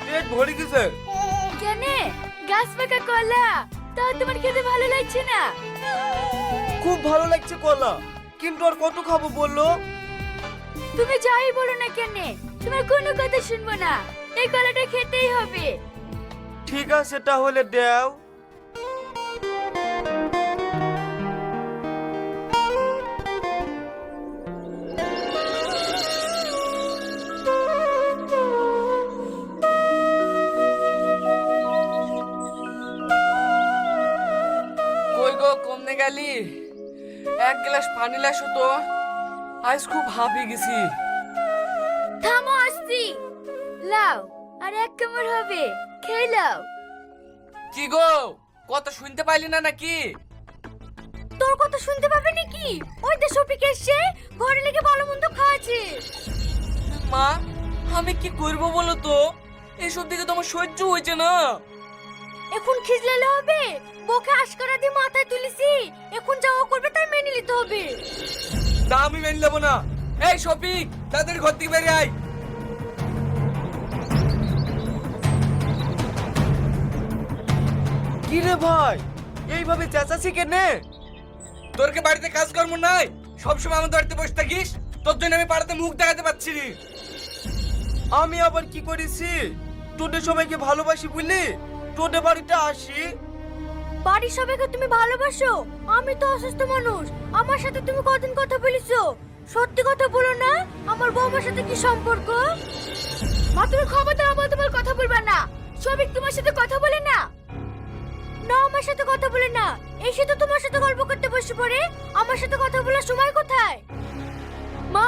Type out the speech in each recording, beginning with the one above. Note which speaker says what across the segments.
Speaker 1: পেট ভরে গেছে।
Speaker 2: কেনে গাছ পাকা কলা তা তোমার খেতে ভালো লাগছে না?
Speaker 1: খুব ভালো লাগছে কলা, কিন্তু আর কত খাবো বললো?
Speaker 2: তুমি যাই বলো না কেনে, তোমার কোনো কথা শুনবো না। এই কলাটা খেতেই হবে।
Speaker 1: ঠিক আছে তাহলে দেও।
Speaker 3: কই গো কমনে গেলি? এক গ্লাস পানি লাসো তো, আজ খুব হাঁপিয়ে গেছি।
Speaker 2: থামো আসছি। লাও আর এক কামড় হবে, খেয়ে লাও।
Speaker 3: কি গো কথা শুনতে পাইলি না নাকি?
Speaker 2: তোর কথা শুনতে পাবে নাকি? ওই যে শফিক এসে ঘরে লেগে ভালো মন্দ খাওয়াছে।
Speaker 3: মা আমি কি করবো বলো তো, এসব দিকে তোমার সহ্য হয়েছে না।
Speaker 2: এখন খিজলালে হবে? বকে আশকারা দিয়ে মাথায় তুলেছি, এখন যা ও করবে তাই মেনে নিতে হবে।
Speaker 3: তা আমি মেনে নেবো না। এই শফিক তাদের ঘর থেকে বেরিয়ে আয়।
Speaker 1: কি রে ভাই, এইভাবে চেঁচাছি কেনে?
Speaker 3: তোর কি বাড়িতে কাজকর্ম নাই? সবসময় আমাদের বাড়িতে বসে থাকিস, তোর জন্য আমি পাড়াতে মুখ দেখাতে পারছি না।
Speaker 1: আমি আবার কি করেছি? তোদের সবাইকে ভালোবাসি বুঝলি তোদের বাড়িতে আসি।
Speaker 2: বাড়ির সবাইকে তুমি ভালোবাসো? আমি তো অসুস্থ মানুষ, আমার সাথে তুমি কদিন কথা বলেছো? সত্যি কথা বলো না, আমার বৌমার সাথে কি সম্পর্ক? মা তুমি ক্ষমতা আমার তোমার কথা বলবা না। সবিক তোমার সাথে কথা বলে না? না আমার সাথে কথা বলে না, এসে তো তোমার সাথে গল্প করতে বসে পড়ে। আমার সাথে কথা বলার সময় কোথায়? মা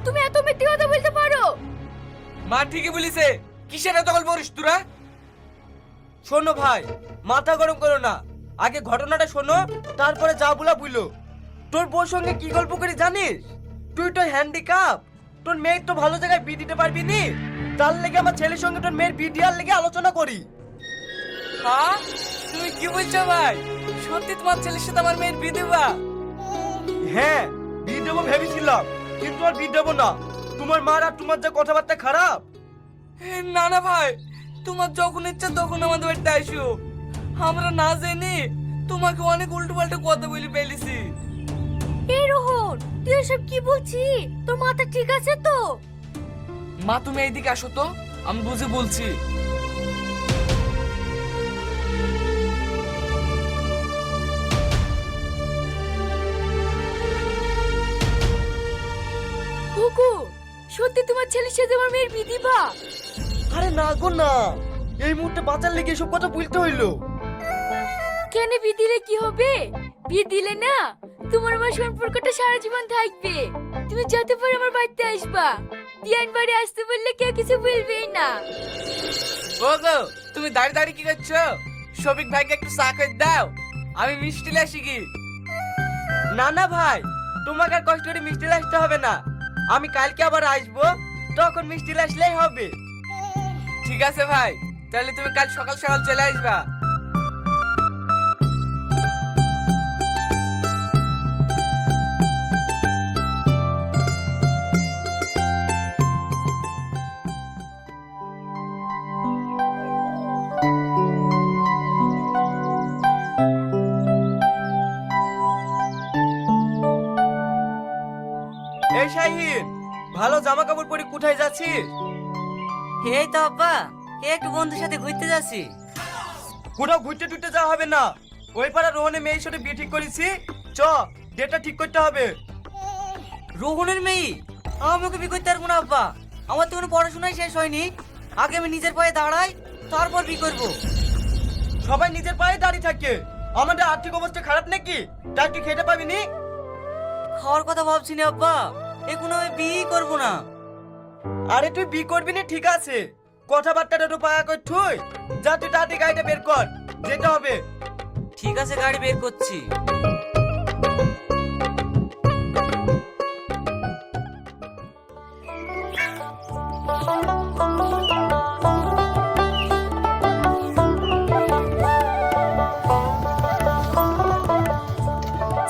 Speaker 2: তুমি এত মিথ্যে কথা বলতে পারো?
Speaker 3: মা ঠিকই বলিছে, কিসের এত গল্প করিস তোরা?
Speaker 1: শোনো ভাই, মাথা গরম করো না, আগে ঘটনাটা শোনো, তারপরে যা বলা বুঝলো। তোর বউর সঙ্গে কি গল্প করি জানিস? তুই তো হ্যান্ডিক্যাপ, তোর মেয়ের তো ভালো জায়গায় বিয়ে দিতে পারবি নি, তার লেগে আমার ছেলের সঙ্গে তোর মেয়ের বিয়ে দেওয়ার লেগে আলোচনা করি।
Speaker 3: হ্যাঁ তুমি কি বলছো ভাই? সত্যি তোমার ছেলের সাথে আমার মেয়ের বিয়ে দেবা?
Speaker 1: হ্যাঁ বিয়ে দেবো ভেবেছিলাম, কিন্তু আর বিয়ে দেবো না। তোমার মার আর তোমার যা কথাবার্তা খারাপ।
Speaker 3: না না ভাই, তোমার যখন ইচ্ছা তখন আমাদের বাড়িতে আইসো। আমরা না জেনে তোমাকে অনেক উল্টো পাল্টা কথা বলে ফেলেছি।
Speaker 2: এই রোহন তুই এসব কি বলছিস? তোর মাথা ঠিক আছে তো?
Speaker 3: মা তুমি এইদিকে আসো তো, আমি বুঝে বলছি।
Speaker 2: হুকু সত্যি তোমার ছেলের সাথে আমার মেয়ের বিয়ে দিবা?
Speaker 1: আরে না গো না, এই মুহূর্তে বাঁচার লেগে এসব কথা বলতে হইলো।
Speaker 2: কেন বিয়ে দিলে কি হবে? বিয়ে দিলে না তোমার আমার সম্পর্কটা সারা জীবন থাকবে। তুমি যতবার আমার বাড়িতে আসবা, দিয়ান বাড়ি আসতে বললে কেউ কিছু বলবেই না।
Speaker 3: ও গো তুমি দাঁড়িয়ে দাঁড়িয়ে কি করছো? শফিক ভাইকে একটু চা করে দাও, আমি মিষ্টি লাসি কি।
Speaker 1: না না ভাই, তোমাকে আর কষ্ট করে মিষ্টি আসতে হবে না, আমি কালকে আবার আসবো, তখন মিষ্টি আসলেই হবে।
Speaker 3: ঠিক আছে ভাই, তাহলে তুমি কাল সকাল সকাল চলে আসবা।
Speaker 1: এই শাহিন, ভালো জামা কাপড় পরে কোথায় যাচ্ছিস?
Speaker 4: এই তো আব্বা, একটু বন্ধুর সাথে ঘুরতে যাচ্ছি।
Speaker 1: কোথাও ঘুরতে টুরতে যাওয়া হবে না, ওই পাড়া রোহনের মেয়ের সাথে বিয়ে ঠিক করেছি, চ ডেটটা ঠিক করতে হবে।
Speaker 4: রোহনের মেয়ে? আমি ওকে বিয়ে করতে পারবো না আব্বা, আমার তো কোনো পড়াশোনাই শেষ হয়নি। আগে আমি নিজের পায়ে দাঁড়াই, তারপর বিয়ে করবো।
Speaker 1: সবাই নিজের পায়ে দাঁড়িয়ে থাকে, আমাদের আর্থিক অবস্থা খারাপ নাকি তাই তুই খেতে পাবি নি?
Speaker 4: খাওয়ার কথা ভাবছি না আব্বা, এখন আমি বিয়ে করবো না।
Speaker 1: আরে তুই বিয়ে করবি না ঠিক আছে, কথাবার্তাটা একটু পাকা কর, তুই যা, তুই তাড়াতাড়ি গাড়িটা বের কর, যেতে হবে।
Speaker 4: ঠিক আছে গাড়ি বের করছি।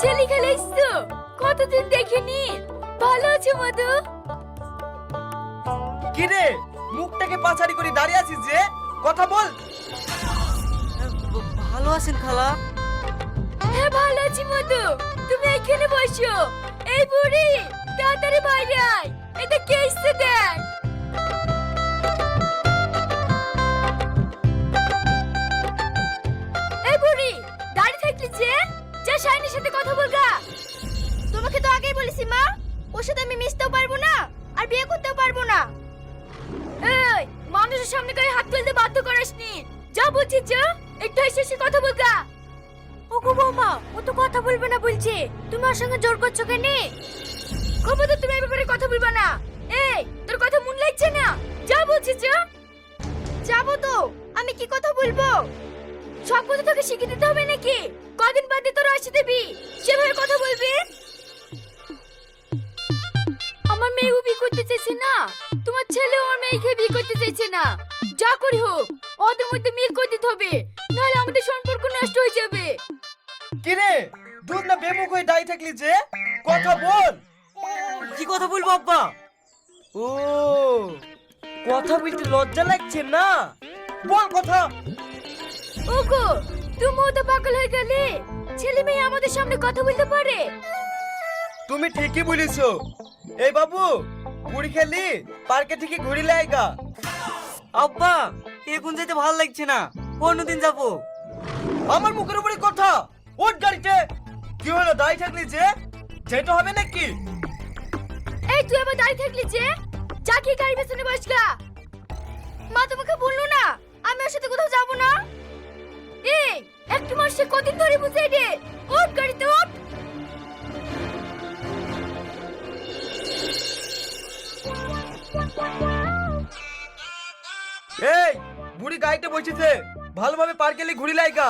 Speaker 2: ছেলে খেলে এসছো? কতদিন দেখিনি। ভালো আছো মধু?
Speaker 1: কি রে মুখ মুখটাকে পাছাড়ি করে দাঁড়িয়ে আছিস যে, কথা বল।
Speaker 4: ভালো আছেন খালা?
Speaker 2: হ্যাঁ ভালো আছি মধু, তুমি এখানে বসো। এই বুড়ি তাড়াতাড়ি বাইরে আয়, এটা কে এসছে দেখ। এই বুড়ি দাঁড়িয়ে থাকলি যে, যা শাইনির সাথে কথা বলগা। তোমাকে তো আগেই বলেছি মা, ওর সাথে আমি মিশতেও পারবো না আর বিয়ে করতেও পারবো না। এই মানুষের সামনে গায়ে হাত তুলতে বাধ্য করিসনি, যা বলছিস যা, একটু এসে কথা বলগা। ওগো বৌমা, ও তো কথা বলবে না বলছে, তুমি ওর সঙ্গে জোর করছো কেন? খবরদার তুমি এই ব্যাপারে কথা বলবা না। এই তোর কথা মন লাগছে না, যা বলছিস যা। যাবো তো, আমি কি কথা বলবো? সব কথা তোকে শিখিয়ে দিতে হবে নাকি? কদিন বাদে তোর আসি দিবি, সেভাবে কথা বলবি। আমার মেয়ে বিয়ে করতে চাইছে না, তোমার ছেলে আমার মেয়েকে বিয়ে করতে চাইছে না। যা করি হোক, ওদের মধ্যে মিল করে দিতে হবে, নাহলে আমাদের সম্পর্ক নষ্ট হয়ে যাবে।
Speaker 1: কি রে, দুধ না বেমুখ হয়ে দাঁড়িয়ে থাকলি যে, কথা বল।
Speaker 4: কি কথা বলবো আব্বা?
Speaker 1: ও, কথা বলতে লজ্জা লাগছে না? বল কথা।
Speaker 2: ওগো, তুমিও তো পাগল হয়ে গেলে, ছেলে মেয়ে আমাদের সামনে কথা বলতে পারে?
Speaker 1: তুমি ঠিকই বলেছো। এই বাবু, বুড়ি খেলি পার্কে থেকে ঘুরি লাইগা।
Speaker 4: আব্বা এখন যেতে ভালো লাগছে না, অন্যদিন যাবো।
Speaker 1: আমার মুখের উপরে কথা, ওর গাড়িতে। কি হলো, দাঁড়িয়ে থাকলি যে, যেটা হবে নাকি?
Speaker 2: এই তুই আবার দাঁড়িয়ে থাকলি যে, যা কি গাড়ি পেছনে বসগা। মা তোমাকে বললো না আমি ওর সাথে কোথাও যাবো না? এই একটু মাস সে কদিন ধরে বুঝে দে, ওঠ গাড়িতে ওঠ।
Speaker 1: এই বুড়ি গাড়িতে বসেছে, ভালোভাবে পার্কে গেলে ঘুরি লাইগা।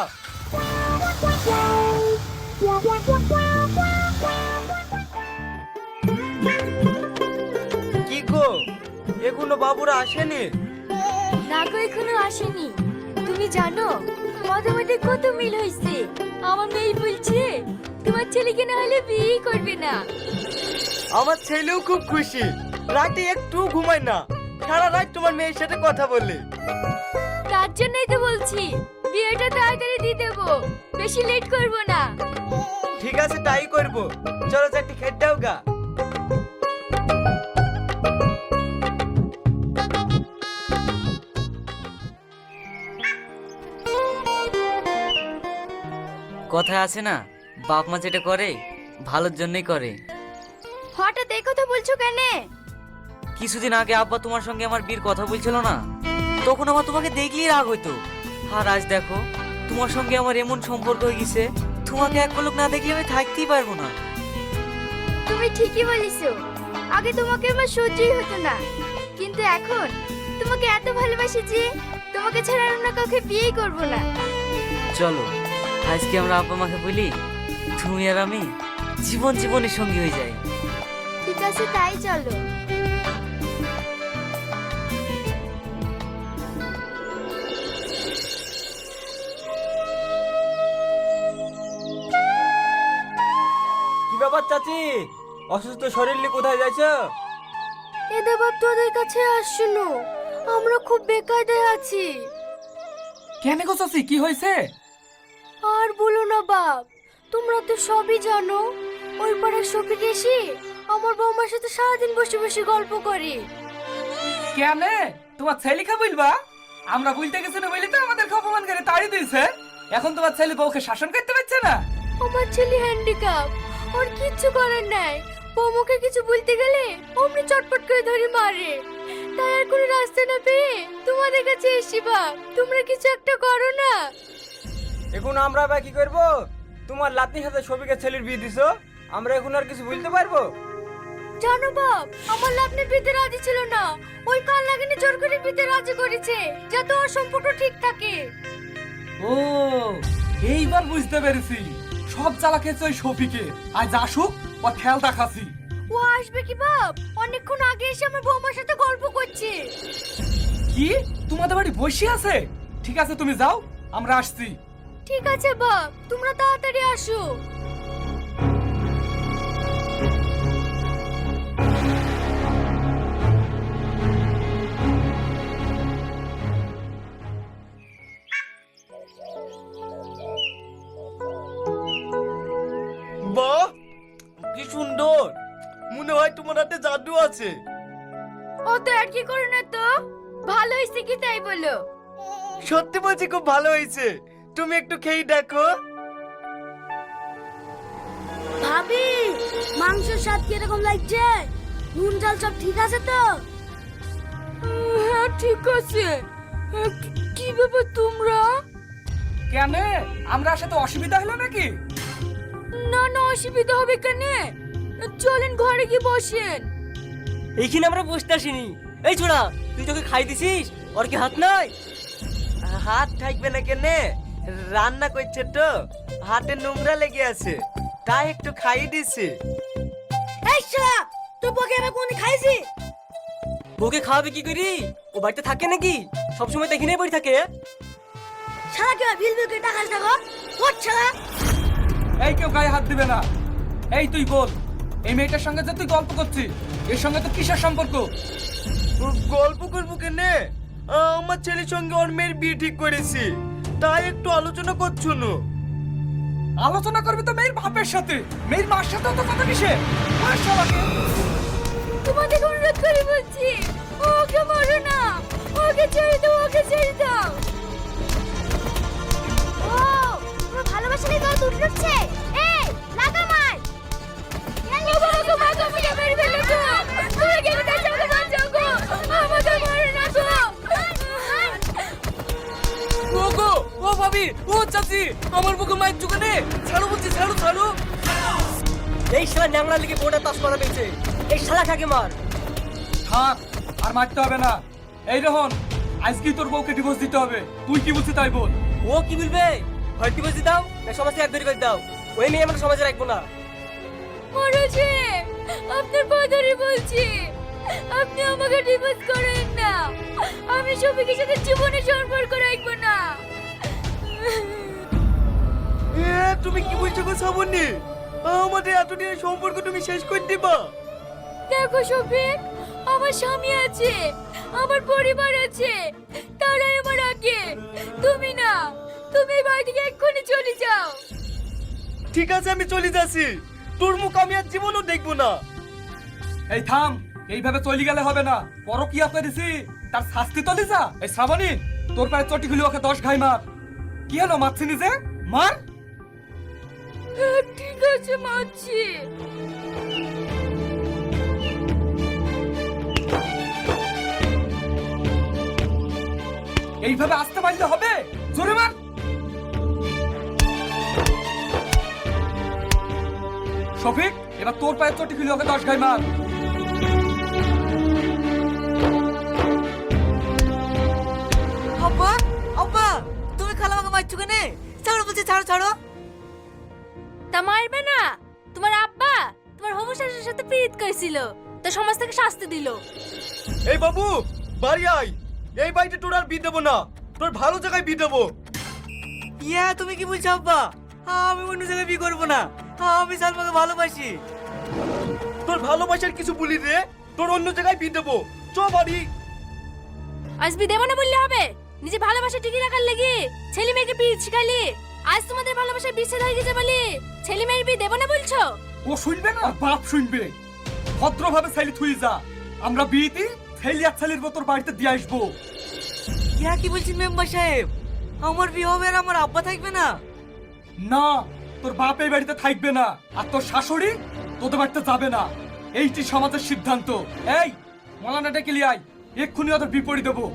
Speaker 1: কি গো, এখনো বাবুরা আসেনি?
Speaker 2: না গো, এখনো আসেনি। তুমি জানো মধ্যে মধ্যে কত মিল হয়েছে। আমার মেয়ে বলছে তোমার ছেলেকে না হলে বিয়ে করবে না।
Speaker 1: আমার ছেলেও খুব খুশি, রাতে একটু ঘুমায় না, সারা রাত তোমার মেয়ের সাথে কথা বলে।
Speaker 2: তার জন্যই তো বলছি বিয়েটা তাড়াতাড়ি দিয়ে দেবো, বেশি লেট করব না।
Speaker 1: ঠিক আছে, তাই করবো। চলো চারটি খেট দাও গা।
Speaker 4: কথায় আছে না, বাপ মা যেটা করে ভালোর জন্যই করে।
Speaker 2: হঠাৎ এই কথা বলছো কেন?
Speaker 4: কিছুদিন আগে আব্বা তোমার সঙ্গে আমার বিয়ের কথা বলছিল না, তখন আমার তোমাকে দেখলেই রাগ হইতো। আর আজ দেখো তোমার সঙ্গে আমার এমন সম্পর্ক হয়ে গেছে, তোমাকে এক পলক না দেখলে আমি থাকতেই পারবো না।
Speaker 2: তুমি ঠিকই বলিছো, আগে তোমাকে আমার সহ্যই হতো না, কিন্তু এখন তোমাকে এত ভালোবাসি যে তোমাকে ছাড়া অন্য কাউকে বিয়েই করব না।
Speaker 4: চলো আজকে আমরা আব্বা মাকে বলি তুমি আর আমি জীবনের সঙ্গী হয়ে যাই।
Speaker 2: ঠিক আছে, তাই চলো।
Speaker 1: কি ব্যাপার চাচি, অসুস্থ শরীর নিয়ে কোথায় যাইছ?
Speaker 2: এদের বাপ তোদের কাছে আসছিল, আমরা খুব বেকায়দায় আছি।
Speaker 3: কেন গো চাচি, কি হয়েছে?
Speaker 2: আর বলো না বাপ, তোমরা তো সবই জানো, ওই পাড়ার শফিক এসে আমার বৌমার সাথে সারাদিন বসে বসে গল্প করে।
Speaker 3: কেন তোমার ছেলেকে বলবা? আমরা বলতে গেছি না বলি তো আমাদের অপমান করে তাড়িয়ে দিয়েছে। এখন তোমার ছেলে বউকে শাসন করতে পারছে না।
Speaker 2: আমার ছেলে হ্যান্ডিক্যাপ, ওর কিচ্ছু করার নাই। বৌমাকে কিছু বলতে গেলে অমনি চটপট করে ধরে মারে। তাই আর কোনো রাস্তা না পেয়ে তোমাদের কাছে এসি বাপ, তোমরা কিছু একটা করো না।
Speaker 1: এখন আমরা বা কি করবো? তোমার লাতির সাথে সবিকের ছেলের বিয়ে দিছো, আমরা এখন আর কিছু বলতে পারবো?
Speaker 2: জানো বাপ, আমার লাভনে বিতে রাজি ছিল না, ওই কাল লাগানে জোর করে বিতে রাজি করেছে যাতে ওর সম্পর্ক ঠিক থাকে।
Speaker 3: ও এইবার বুঝতে পেরেছি, সব জ্বালা খেয়েছে ওই শফিকে। আজ আসুক, ও খেয়াল রাখাছি।
Speaker 2: ও আসবে কি বাপ? অনেকক্ষণ আগে এসে আমার বৌমার সাথে গল্প করছে।
Speaker 3: কি তোমাদের বাড়ি বসে আছে? ঠিক আছে তুমি যাও, আমরা আসছি।
Speaker 2: ঠিক আছে বাপ, তোমরা তাড়াতাড়ি আসো।
Speaker 1: লাড্ডু আছে।
Speaker 2: ও তো আর কি করে না তো, ভালো হয়েছে কি তাই বলো।
Speaker 1: সত্যি বলছি খুব ভালো হয়েছে, তুমি একটু খেয়ে দেখো।
Speaker 2: ভাবি, মাংসের স্বাদ কিরকম লাগছে? নুন ঝাল সব ঠিক আছে তো? হ্যাঁ ঠিক আছে। কি ব্যাপার তোমরা?
Speaker 3: কেন, আমরা সাথে অসুবিধা হলো নাকি?
Speaker 2: না না, অসুবিধা হবে কেন? চলেন ঘরে গিয়ে বসেন।
Speaker 5: এইখানে আমরা বসতে আসিনি। এই ছোড়া, তুই তোকে খাই দিছিস? ওর কি হাত নাই?
Speaker 1: হাত থাকবে না কেনে, রান্না করছে তো হাতে নোংরা লেগে আছে, তাই একটু খাইয়ে দিছি।
Speaker 2: এই শালা, তুই বকে আমি কোন খাইছি?
Speaker 5: বউকে খাওয়াবে কি করি? ও বাড়িতে থাকে নাকি? সবসময় দেখি নাই বাড়ি থাকে।
Speaker 2: শালা কে ভিল ভিল করে টাকা টাকা ওঠ শালা।
Speaker 3: এই কেউ গায়ে হাত দিবে না। এই তুই বল, এই মেয়েটার সঙ্গে যে তুই গল্প করছিস, এর সঙ্গে তো কিসের সম্পর্ক?
Speaker 1: গল্প করবো কেনে, আমার ছেলের সঙ্গে ওর মেয়ের বিয়ে ঠিক করেছি, তাই একটু আলোচনা করছো না।
Speaker 3: আলোচনা করবি তো মেয়ের বাপের সাথে, মেয়ের মার সাথে তো কথা কিসে? মার শালাকে।
Speaker 2: তোমাদের অনুরোধ করে বলছি, ওকে মারো না, ওকে ছেড়ে দাও, ওকে ছেড়ে দাও। ও, তোমার ভালোবাসা নিয়ে গায়ে দুধ উঠছে। এই, লাগা মার। আমাকে মারো, আমাকে মেরে ফেলো গো। তুমি কেন তার সঙ্গে বাঁচাও গো? আমাকে মারো না গো।
Speaker 3: ও গো, ও ভাবি, ও চাচি, আমার বুকে মায়ের চুকানে ছাড়ো বলছি, ছাড়ো ছাড়ো।
Speaker 5: এই শালা ন্যাংরা লিগে বউটা তাস করা পেয়েছে। এই শালা খাকে মার।
Speaker 3: থাক, আর মারতে হবে না। এই রোহন, আজকেই তোর বউকে ডিভোর্স দিতে হবে। তুই কি বলছিস তাই বল।
Speaker 5: ও কি বলবে? হয় ডিভোর্স দাও, না সমাজকে এক করে দাও। ওই মেয়ে আমরা সমাজে রাখবো না।
Speaker 2: মরছে, আপনার কথারই বলছি, আপনি আমাকে ডিভোর্স করেন না। আমি সবিকের সাথে জীবনে সম্পর্ক রাখবো না।
Speaker 1: তুমি কি বলছো গো শ্রাবণী? আমাদের এতদিনের সম্পর্ক তুমি শেষ করে দিবা?
Speaker 2: দেখো শফিক, আমার স্বামী আছে, আমার পরিবার আছে, তারাই আমার আগে। তুমি না, তুমি এই বাড়ি থেকে এক্ষুনি চলে যাও।
Speaker 1: ঠিক আছে, আমি চলে যাচ্ছি, তোর মুখ আমি আর জীবনও দেখবো না।
Speaker 3: এই থাম, এইভাবে চলে গেলে হবে না। পরকিয়া করেছি, তার শাস্তি তো দিছা। এই শ্রাবণী, তোর পায়ে চটি খুলি ওকে 10 ঘাই মার। কি হলো, মারছি নিজে? মার।
Speaker 2: হ্যাঁ, ঠিক আছে, মারছি।
Speaker 3: এইভাবে আসতে পারলে হবে? জোরে মার। শফিক, এবার তোর পায়ে চটি খুলি ওকে 10 ঘাই মার।
Speaker 4: আব্বা, আব্বা, তুমি খালা আমাকে মারছো কেন? ছাড়ো বলছি, ছাড়ো ছাড়ো।
Speaker 2: তা মারবে না? তোমার আব্বা তোমার হবু শাশুড়ির সাথে প্রীত করেছিল, তো সমাজ থেকে শাস্তি দিল।
Speaker 1: এই বাবু, বাড়ি আয়। এই বাড়িতে তোর আর বিয়ে দেবো না, তোর ভালো জায়গায় বিয়ে দেবো।
Speaker 4: ইয়া, তুমি কি বলছো আব্বা? আমি অন্য জায়গায় বিয়ে করবো না। আমি সালমাকে ভালোবাসি।
Speaker 1: তোর ভালোবাসার কিছু বলি রে, তোর অন্য জায়গায় বিয়ে দেবো। চ বাড়ি।
Speaker 2: আজ বিয়ে দেবো না বললে হবে? নিজে ভালোবাসা টিকে রাখার লেগে ছেলে মেয়েকে বিয়ে শিখালি। আজ তোমাদের ভালোবাসার বিচ্ছেদ হয়ে গেছে বলে ছেলে মেয়ের বিয়ে দেবো না বলছো?
Speaker 3: ও শুনবে না, বাপ শুনবে। ভদ্রভাবে ছেলে থুই যা। আমরা বিয়েতে ছেলে আর ছেলের মতো বাড়িতে দিয়ে আসবো।
Speaker 4: ইয়া কি বলছেন মেম্বার সাহেব? আমার বিয়ে হবে আর আমার আব্বা থাকবে না?
Speaker 3: না, তোর বাপ এই বাড়িতে থাকবে না, আর তোর শাশুড়ি তোদের বাড়িতে যাবে না। এইটি সমাজের সিদ্ধান্ত। এই মলানা ডেকে লিয়ে আয়, এক্ষুনি ওদের বিপরীত দেবো।